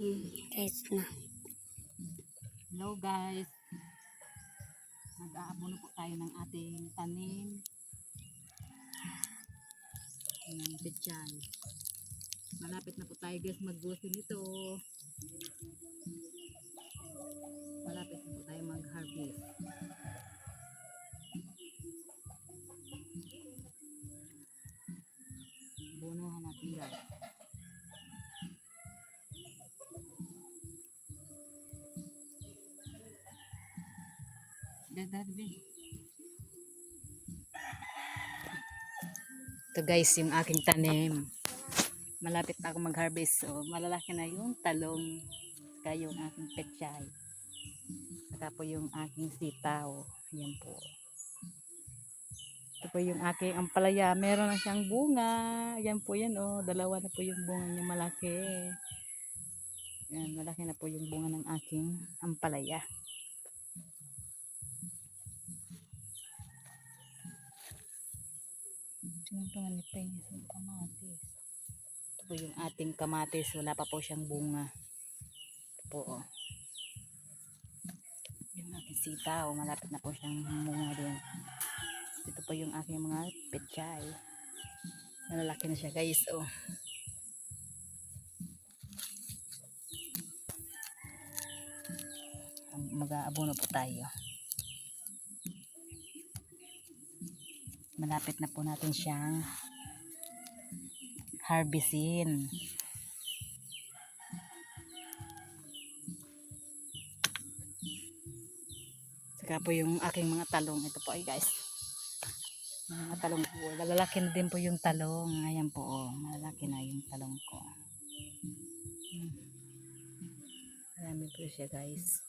Guys na. Hello guys, mag-aabono po tayo ng ating tanim ng pechay. Malapit na po tayo guys magbuso nito. Malapit na po tayo mag-harvest. Bunuhan natin guys. Ito guys yung aking tanim. Malapit na ako mag-harvest. So malalaki na yung talong. Saka yung aking pechay. Saka po yung aking sitaw. Yan po. Ito po yung aking ampalaya. Meron na siyang bunga. Yan po yan oh. Dalawa na po yung bunga niya malaki. Yan, malaki na po yung bunga ng aking ampalaya. Kamatis. Ito po yung ating kamatis. Wala pa po siyang bunga. Ito po oh. Yung aking sitaw. Malapit na po siyang bunga din. Ito po yung aking mga pechay. Malalaki na siya guys oh. Mag-aabono po tayo. Malapit na po natin siyang harvestin. Saka po yung aking mga talong. Ito po ay guys. Mga talong po. Malalaki na din po yung talong. Ayan po oh. Malalaki na yung talong ko. Marami po siya guys.